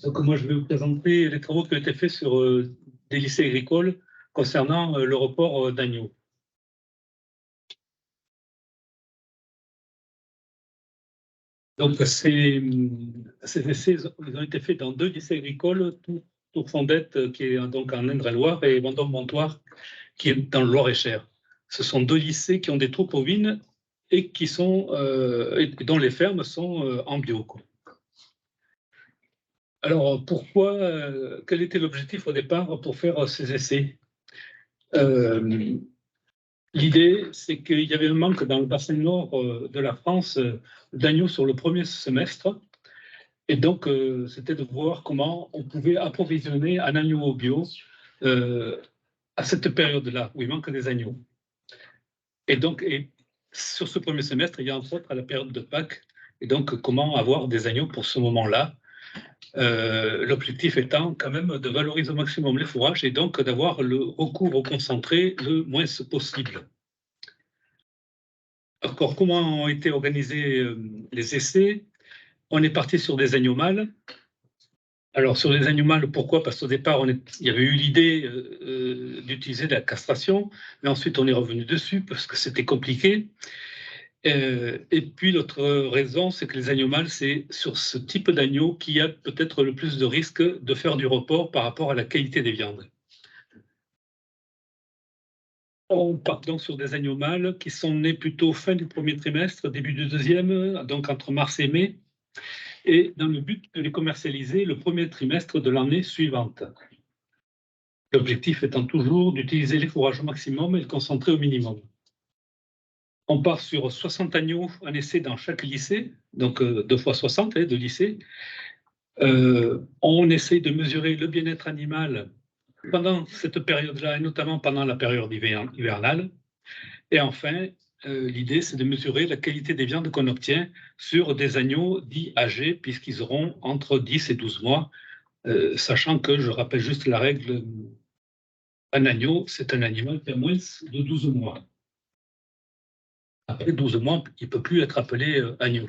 Donc, moi, je vais vous présenter les travaux qui ont été faits sur des lycées agricoles concernant le report d'agneaux. Donc, ces essais ils ont été faits dans 2 lycées agricoles, Tour-Fondette, qui est donc en Indre-et-Loire, et Vendôme-Montoire, qui est dans le Loir-et-Cher. Ce sont 2 lycées qui ont des troupes ovines et qui sont, et dont les fermes sont en bio, quoi. Alors, pourquoi, quel était l'objectif au départ pour faire ces essais? L'idée, c'est qu'il y avait un manque dans le bassin nord de la France d'agneaux sur le premier semestre. Et donc, c'était de voir comment on pouvait approvisionner un agneau bio à cette période-là, où il manque des agneaux. Et donc, sur ce premier semestre, il y a entre autres à la période de Pâques. Et donc, comment avoir des agneaux pour ce moment-là? L'objectif étant quand même de valoriser au maximum les fourrages et donc d'avoir le recours au concentré le moins possible. Alors, comment ont été organisés les essais? On est parti sur des agneaux mâles. Alors, sur les agneaux mâles, pourquoi? Parce qu'au départ, il y avait eu l'idée d'utiliser de la castration, mais ensuite on est revenu dessus parce que c'était compliqué. Et puis l'autre raison, c'est que les agneaux mâles, c'est sur ce type d'agneau qu'il y a peut-être le plus de risques de faire du report par rapport à la qualité des viandes. On part donc sur des agneaux mâles qui sont nés plutôt fin du premier trimestre, début du deuxième, donc entre mars et mai, et dans le but de les commercialiser le premier trimestre de l'année suivante. L'objectif étant toujours d'utiliser les fourrages au maximum et de concentrer au minimum. On part sur 60 agneaux en essai dans chaque lycée, donc 2 fois 60 de lycées. On essaye de mesurer le bien-être animal pendant cette période-là, et notamment pendant la période hivernale. Et enfin, l'idée, c'est de mesurer la qualité des viandes qu'on obtient sur des agneaux dits âgés, puisqu'ils auront entre 10 et 12 mois, sachant que, je rappelle juste la règle, un agneau, c'est un animal qui a moins de 12 mois. Après 12 mois, il ne peut plus être appelé agneau.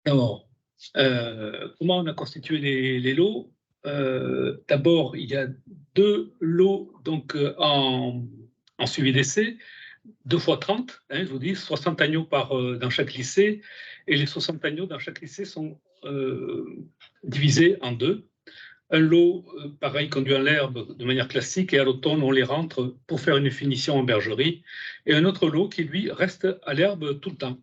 Alors, comment on a constitué les lots? D'abord, il y a 2 lots donc, en suivi d'essai, 2 fois 30, je vous dis, 60 agneaux dans chaque lycée, et les 60 agneaux dans chaque lycée sont divisés en 2. Un lot, pareil, conduit en l'herbe de manière classique, et à l'automne, on les rentre pour faire une finition en bergerie, et un autre lot qui, lui, reste à l'herbe tout le temps.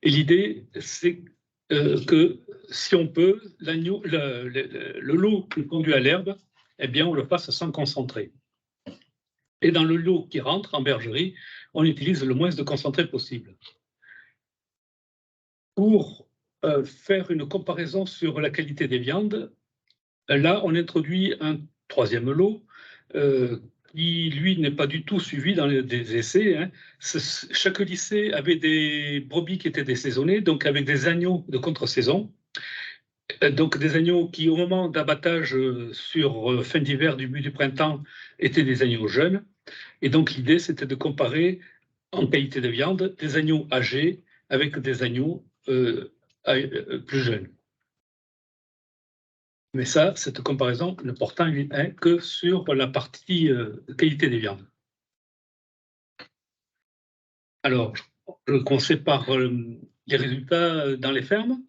Et l'idée, c'est que si on peut, le lot qui conduit à l'herbe, eh bien, on le fasse sans concentré. Et dans le lot qui rentre en bergerie, on utilise le moins de concentré possible. Pour faire une comparaison sur la qualité des viandes, là, on introduit un 3e lot qui, lui, n'est pas du tout suivi dans des essais. Chaque lycée avait des brebis qui étaient désaisonnées, donc avec des agneaux de contre-saison. Donc des agneaux qui, au moment d'abattage sur fin d'hiver, début du printemps, étaient des agneaux jeunes. Et donc l'idée, c'était de comparer en qualité de viande des agneaux âgés avec des agneaux plus jeunes. Mais ça, cette comparaison ne portant que sur la partie qualité des viandes. Alors, je commence par les résultats dans les fermes.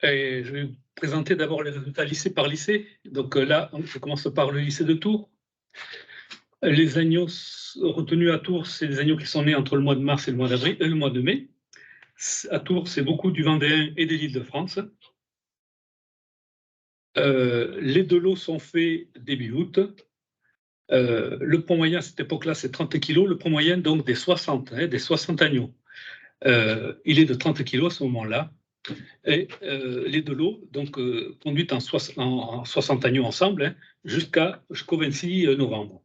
Et je vais vous présenter d'abord les résultats lycée par lycée. Donc là, je commence par le lycée de Tours. Les agneaux retenus à Tours, c'est des agneaux qui sont nés entre le mois de mars et le mois d'avril, le mois de mai. À Tours, c'est beaucoup du Vendéen et de l'Île-de-France. Les 2 lots sont faits début août. Le poids moyen à cette époque-là, c'est 30 kg. Le poids moyen, donc, des 60 agneaux. Il est de 30 kg à ce moment-là. Et les 2 lots, donc, conduites en 60 agneaux ensemble, jusqu'au 26 novembre.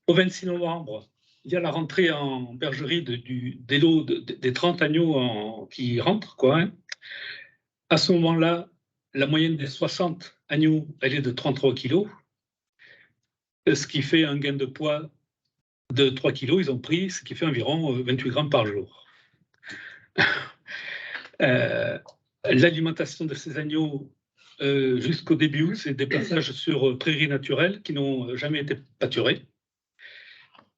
Au 26 novembre, il y a la rentrée en bergerie des lots des 30 agneaux qui rentrent, quoi. À ce moment-là, la moyenne des 60 agneaux, elle est de 33 kg, ce qui fait un gain de poids de 3 kg, ils ont pris, ce qui fait environ 28 grammes par jour. L'alimentation de ces agneaux jusqu'au début août, c'est des passages sur prairies naturelles qui n'ont jamais été pâturées.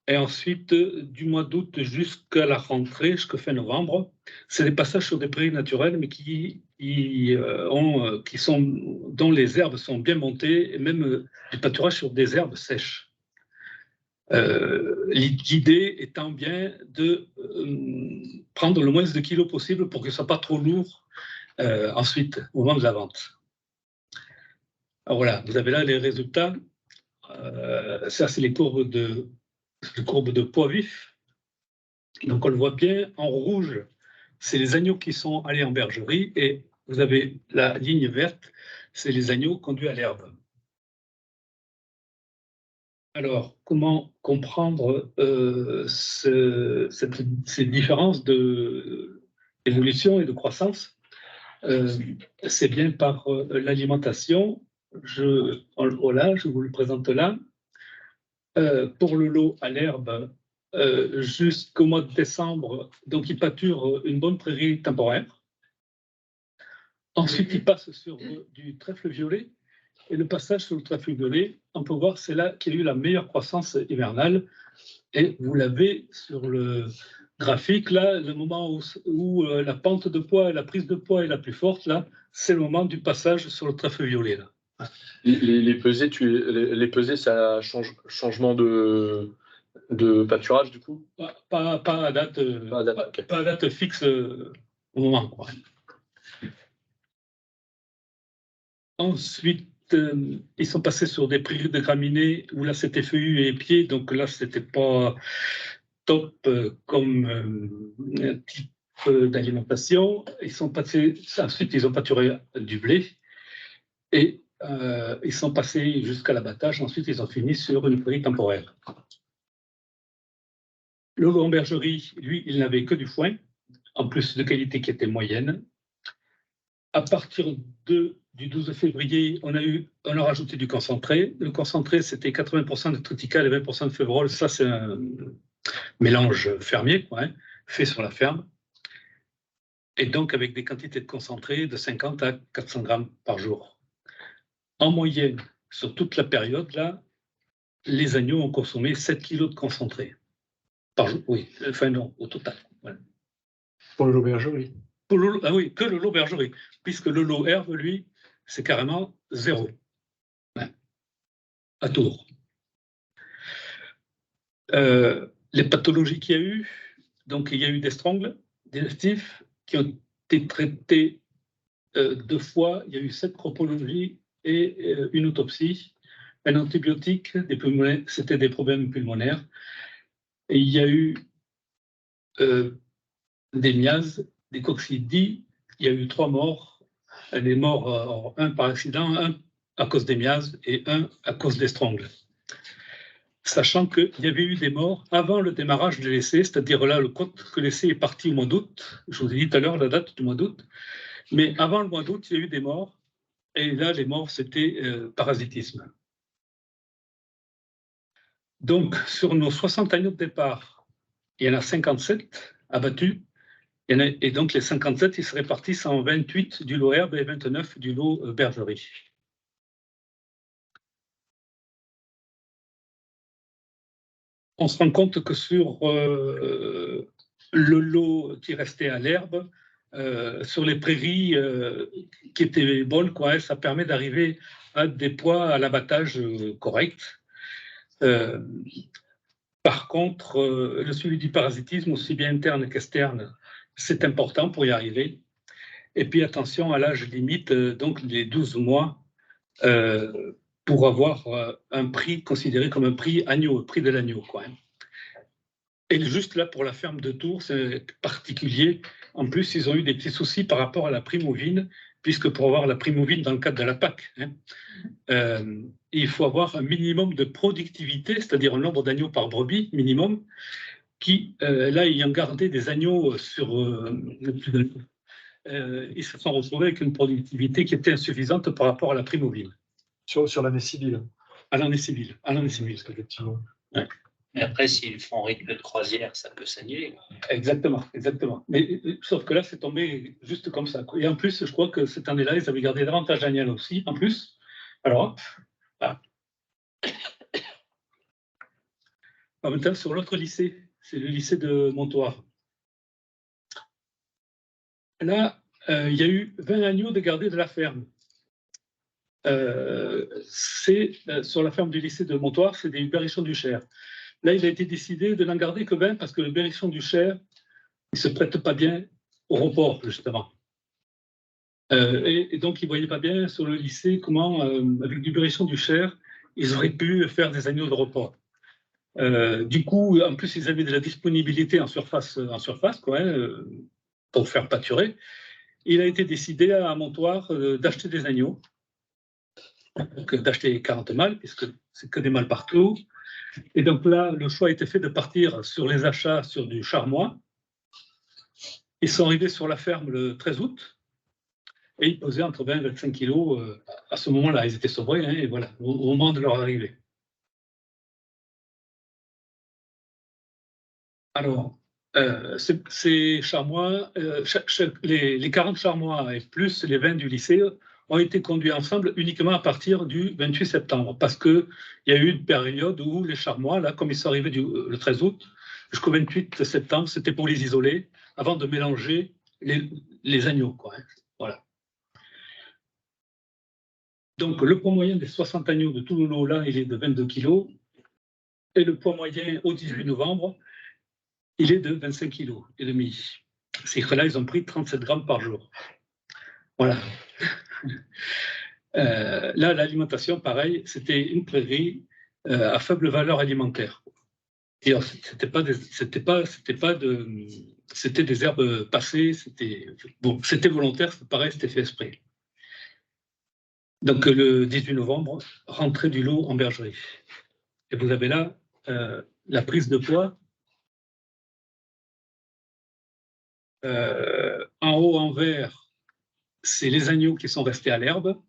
Et ensuite, du mois d'août jusqu'à la rentrée, jusqu'à fin novembre, c'est des passages sur des prairies naturelles, mais dont les herbes sont bien montées, et même du pâturage sur des herbes sèches. L'idée étant bien de prendre le moins de kilos possible pour que ce ne soit pas trop lourd ensuite, au moment de la vente. Alors voilà, vous avez là les résultats. Ça, c'est les courbes de poids vif. Donc on le voit bien, en rouge, c'est les agneaux qui sont allés en bergerie, et vous avez la ligne verte, c'est les agneaux conduits à l'herbe. Alors, comment comprendre ces différences d'évolution et de croissance? C'est bien par l'alimentation. Voilà, je vous le présente là. Pour le lot à l'herbe, jusqu'au mois de décembre, donc il pâture une bonne prairie temporaire. Ensuite, il passe sur du trèfle violet. Et le passage sur le trèfle violet, on peut voir, c'est là qu'il y a eu la meilleure croissance hivernale. Et vous l'avez sur le graphique, là, le moment où la pente de poids et la prise de poids est la plus forte, là, c'est le moment du passage sur le trèfle violet. Là. Les pesées, ça change changement de pâturage, du coup? Pas à date, Okay. Pas à date fixe au moment. Quoi. Ensuite, ils sont passés sur des prairies de graminées où là c'était feuillu et épié, donc là c'était pas top comme type d'alimentation. Ensuite ils ont pâturé du blé et ils sont passés jusqu'à l'abattage. Ensuite ils ont fini sur une prairie temporaire. Le veau en bergerie, lui, il n'avait que du foin, en plus de qualité qui était moyenne. À partir du 12 février, on a rajouté du concentré. Le concentré, c'était 80% de triticale et 20% de févrole. Ça, c'est un mélange fermier, quoi, fait sur la ferme. Et donc, avec des quantités de concentré de 50 à 400 grammes par jour. En moyenne, sur toute la période, là, les agneaux ont consommé 7 kilos de concentré par jour. Oui, enfin non, au total. Voilà. Pour le lot bergerie. Ah oui, que le lot bergerie, puisque le lot herbe, lui, c'est carrément 0. Ouais. À Tours. Les pathologies qu'il y a eu, donc il y a eu des strangles digestifs qui ont été traités 2 fois. Il y a eu 7 cropologies et une autopsie, un antibiotique, c'était des problèmes pulmonaires. Et il y a eu des miases, des coccidies. Il y a eu 3 morts. Des morts, un par accident, un à cause des miases et un à cause des strangles. Sachant qu'il y avait eu des morts avant le démarrage de l'essai, c'est-à-dire là, que l'essai est parti au mois d'août, je vous ai dit tout à l'heure la date du mois d'août, mais avant le mois d'août, il y a eu des morts, et là, les morts, c'était parasitisme. Donc, sur nos 60 agneaux de départ, il y en a 57 abattus, et donc les 57, ils se répartissent en 28 du lot herbe et 29 du lot bergerie. On se rend compte que sur le lot qui restait à l'herbe, sur les prairies qui étaient bonnes, quoi, ça permet d'arriver à des poids à l'abattage correct. Par contre, le suivi du parasitisme, aussi bien interne qu'externe, c'est important pour y arriver. Et puis attention à l'âge limite, donc les 12 mois, pour avoir un prix considéré comme un prix agneau, prix de l'agneau, quoi. Et juste là, pour la ferme de Tours, c'est particulier. En plus, ils ont eu des petits soucis par rapport à la prime ovine, puisque pour avoir la prime ovine dans le cadre de la PAC, il faut avoir un minimum de productivité, c'est-à-dire un nombre d'agneaux par brebis minimum, qui, là, ayant gardé des agneaux sur... ils se sont retrouvés avec une productivité qui était insuffisante par rapport à la prime ovine. Sur l'année civile. À l'année civile. Effectivement. Ouais. Mais après, s'ils font rythme de croisière, ça peut s'annuler. Exactement, exactement. Mais sauf que là, c'est tombé juste comme ça, quoi. Et en plus, je crois que cette année-là, ils avaient gardé davantage Daniel aussi, en plus. Alors, hop, voilà. En même temps, sur l'autre lycée, c'est le lycée de Montoire. Là, il y a eu 20 agneaux de gardés de la ferme. Sur la ferme du lycée de Montoire, c'est des berrichons du Cher. Là, il a été décidé de n'en garder que 20 parce que le berrichon du Cher, il ne se prête pas bien au report, justement. Et donc, ils ne voyaient pas bien sur le lycée comment, avec du berrichon du Cher, ils auraient pu faire des agneaux de report. Du coup, en plus, ils avaient de la disponibilité en surface quoi, pour faire pâturer. Il a été décidé à Montoire d'acheter des agneaux, donc d'acheter 40 mâles, puisque c'est que des mâles partout. Et donc là, le choix a été fait de partir sur les achats sur du charmois. Ils sont arrivés sur la ferme le 13 août et ils pesaient entre 20 et 25 kilos. À ce moment-là, ils étaient sevrés, et voilà, au moment de leur arrivée. Alors, ces charmois, les 40 charmois et plus les 20 du lycée ont été conduits ensemble uniquement à partir du 28 septembre, parce qu'il y a eu une période où les charmois, là, comme ils sont arrivés le 13 août, jusqu'au 28 septembre, c'était pour les isoler, avant de mélanger les agneaux, quoi, voilà. Donc, le poids moyen des 60 agneaux de tout le lot, là, il est de 22 kilos, et le poids moyen au 18 novembre, il est de 25 kilos et demi. Ces là ils ont pris 37 grammes par jour. Voilà. Là, l'alimentation, pareil, c'était une prairie à faible valeur alimentaire. C'était des herbes passées, c'était volontaire, c'est pareil, c'était fait exprès. Donc le 18 novembre, rentrée du lot en bergerie. Et vous avez là la prise de poids. En haut, en vert, c'est les agneaux qui sont restés à l'herbe.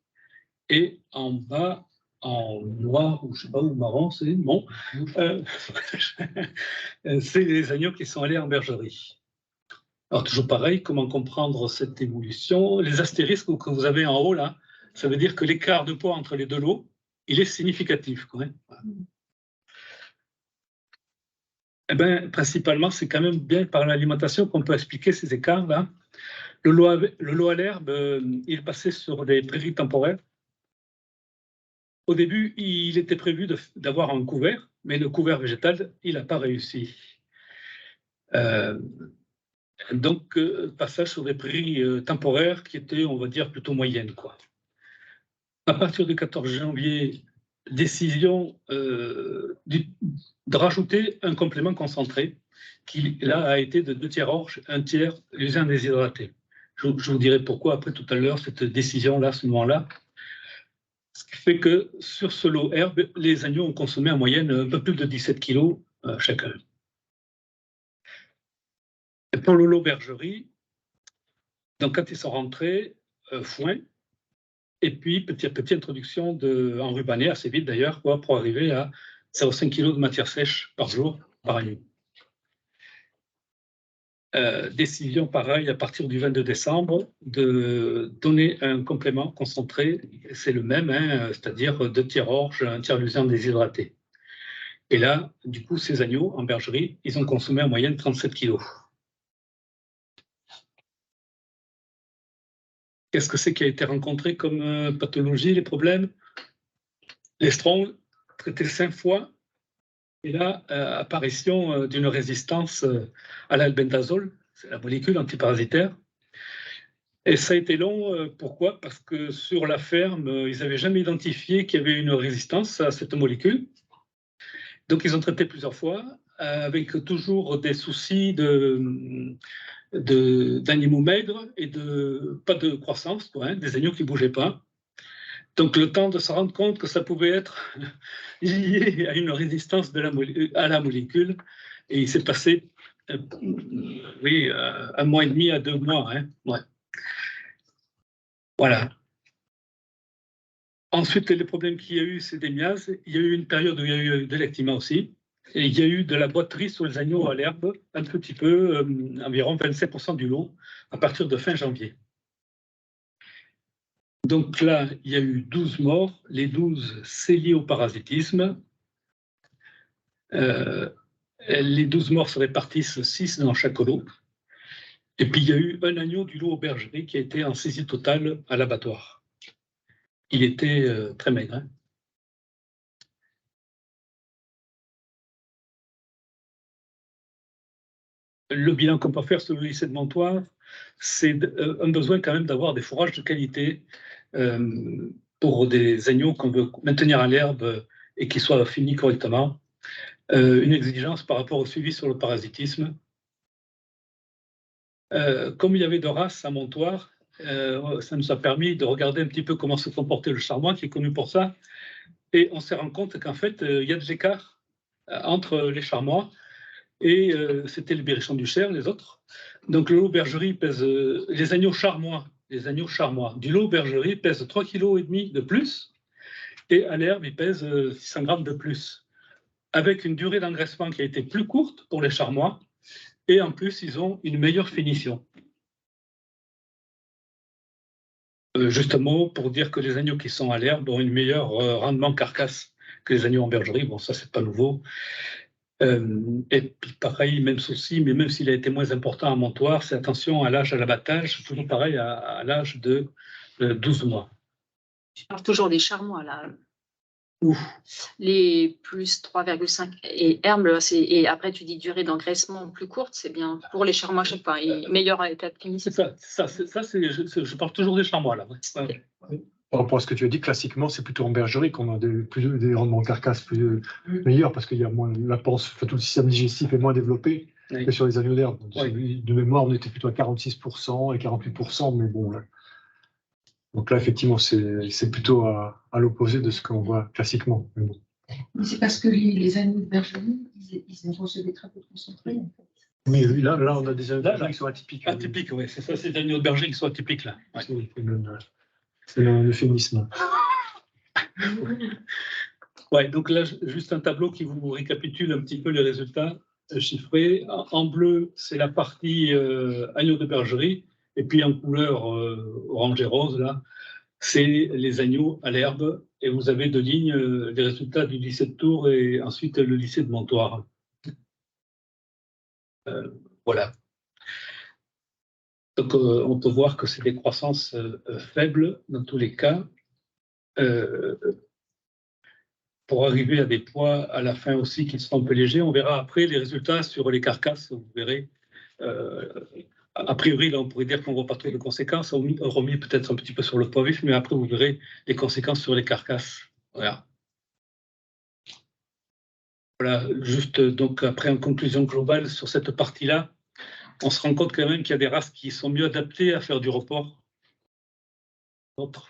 Et en bas, en noir, ou je ne sais pas, ou marron, c'est bon. C'est les agneaux qui sont allés en bergerie. Alors, toujours pareil, comment comprendre cette évolution? Les astérisques que vous avez en haut, là, ça veut dire que l'écart de poids entre les deux lots, il est significatif, quoi. Eh bien, principalement, c'est quand même bien par l'alimentation qu'on peut expliquer ces écarts-là. Le lot à l'herbe, il passait sur des prairies temporaires. Au début, il était prévu d'avoir un couvert, mais le couvert végétal, il n'a pas réussi. Donc, passage sur des prairies temporaires qui étaient, on va dire, plutôt moyennes, quoi. À partir du 14 janvier, décision de rajouter un complément concentré qui, là, a été de 2 tiers orge, 1 tiers lusin déshydraté. Je vous dirai pourquoi après tout à l'heure, cette décision-là, à ce moment-là. Ce qui fait que sur ce lot herbe, les agneaux ont consommé en moyenne un peu plus de 17 kilos chacun. Et pour le lot bergerie, donc quand ils sont rentrés, foin, et puis petit à petit introduction en rubané, assez vite d'ailleurs, pour arriver à 0,5 kg de matière sèche par jour par agneau. Décision pareil à partir du 22 décembre de donner un complément concentré, c'est le même, c'est-à-dire 2 tiers orge, 1 tiers lusin déshydraté. Et là, du coup, ces agneaux en bergerie, ils ont consommé en moyenne 37 kilos. Qu'est-ce que c'est qui a été rencontré comme pathologie, les problèmes? L'estron, traité 5 fois, et là, apparition d'une résistance à l'albendazole, c'est la molécule antiparasitaire. Et ça a été long, pourquoi? Parce que sur la ferme, ils n'avaient jamais identifié qu'il y avait une résistance à cette molécule. Donc, ils ont traité plusieurs fois, avec toujours des soucis d'animaux maigres et pas de croissance, quoi, des agneaux qui ne bougeaient pas. Donc, le temps de se rendre compte que ça pouvait être lié à une résistance à la molécule, et il s'est passé, 1 mois et demi à 2 mois. Ouais. Voilà. Ensuite, les problèmes qu'il y a eu, c'est des miases. Il y a eu une période où il y a eu de l'ectima aussi. Et il y a eu de la boiterie sur les agneaux à l'herbe, un petit peu, environ 27% du lot, à partir de fin janvier. Donc là, il y a eu 12 morts. Les 12, c'est lié au parasitisme. Les 12 morts se répartissent 6 dans chaque lot. Et puis, il y a eu un agneau du lot aux bergeries qui a été en saisie totale à l'abattoir. Il était très maigre. Hein. Le bilan qu'on peut faire sur le lycée de Montoire, c'est un besoin quand même d'avoir des fourrages de qualité pour des agneaux qu'on veut maintenir à l'herbe et qui soient finis correctement. Une exigence par rapport au suivi sur le parasitisme. Comme il y avait de races à Montoire, ça nous a permis de regarder un petit peu comment se comportait le charmois, qui est connu pour ça. Et on s'est rendu compte qu'en fait, il y a des écarts entre les charmois et c'était les berrichons du Cher, les autres. Donc le lot bergerie pèse, les agneaux charmois du lot bergerie pèsent 3,5 kg de plus et à l'herbe, ils pèsent 600 grammes de plus, avec une durée d'engraissement qui a été plus courte pour les charmois et en plus, ils ont une meilleure finition. Justement, pour dire que les agneaux qui sont à l'herbe ont une meilleure rendement carcasse que les agneaux en bergerie. Bon, ça, c'est pas nouveau. Et puis pareil, même souci, mais même s'il a été moins important à Montoire, c'est attention à l'âge à l'abattage, toujours pareil à l'âge de 12 mois. Je parle toujours des charmois, là. Ouf. Les plus 3,5 et herbe, et après tu dis durée d'engraissement plus courte, c'est bien pour les charmois à chaque fois, et meilleur état de finition. C'est ça, je parle toujours des charmois, là. Ouais. Par rapport à ce que tu as dit, classiquement, c'est plutôt en bergerie qu'on a des rendements carcasses meilleurs parce qu'il y a moins la panse, tout le système digestif est moins développé que sur les agneaux d'herbe. Oui. De mémoire, on était plutôt à 46% et 48%, mais bon. Là. Donc là, effectivement, c'est plutôt à l'opposé de ce qu'on voit classiquement. Mais bon. Mais c'est parce que les agneaux de bergerie, ils ont recevé très peu concentrés, en fait. Oui, là, on a des agneaux de bergerie qui sont atypiques. Atypiques, oui, c'est ça, c'est des agneaux de bergerie qui sont atypiques, là. Ouais. C'est l'euphémisme. Ouais, donc là, juste un tableau qui vous récapitule un petit peu les résultats chiffrés. En bleu, c'est la partie agneaux de bergerie, et puis en couleur orange et rose, là, c'est les agneaux à l'herbe, et vous avez deux lignes, les résultats du lycée de Tours et ensuite le lycée de Montoire. Voilà. Donc, on peut voir que c'est des croissances faibles dans tous les cas. Pour arriver à des poids à la fin aussi qui seront un peu légers. On verra après les résultats sur les carcasses, vous verrez. A priori, là, on pourrait dire qu'on ne voit pas trop de conséquences, remis peut-être un petit peu sur le poids vif, mais après, vous verrez les conséquences sur les carcasses. Voilà. Voilà, juste donc après, en conclusion globale sur cette partie-là, on se rend compte quand même qu'il y a des races qui sont mieux adaptées à faire du report. D'autres.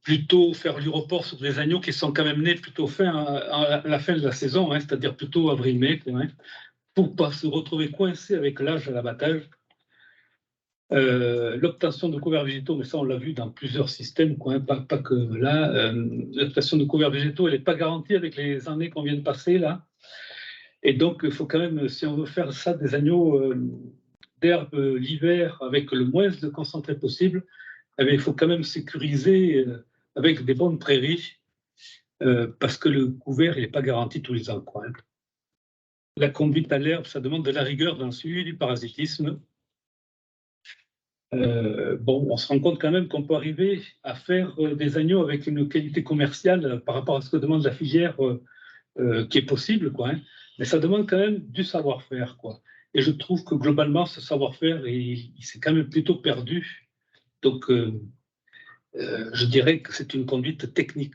Plutôt faire du report sur des agneaux qui sont quand même nés plutôt à la fin de la saison, hein, c'est-à-dire plutôt avril-mai, hein, pour ne pas se retrouver coincé avec l'âge à l'abattage. L'obtention de couverts végétaux, mais ça on l'a vu dans plusieurs systèmes, quoi, hein, pas que là, l'obtention de couverts végétaux, elle n'est pas garantie avec les années qu'on vient de passer là. Et donc il faut quand même, si on veut faire ça, des agneaux d'herbe l'hiver avec le moins de concentré possible, eh bien, il faut quand même sécuriser avec des bonnes prairies parce que le couvert n'est pas garanti tous les ans, quoi, hein. La conduite à l'herbe, ça demande de la rigueur dans le suivi du parasitisme. Bon, on se rend compte quand même qu'on peut arriver à faire des agneaux avec une qualité commerciale par rapport à ce que demande la filière qui est possible, quoi, hein. Mais ça demande quand même du savoir-faire, quoi. Et je trouve que globalement, ce savoir-faire, il s'est quand même plutôt perdu. Donc, je dirais que c'est une conduite technique.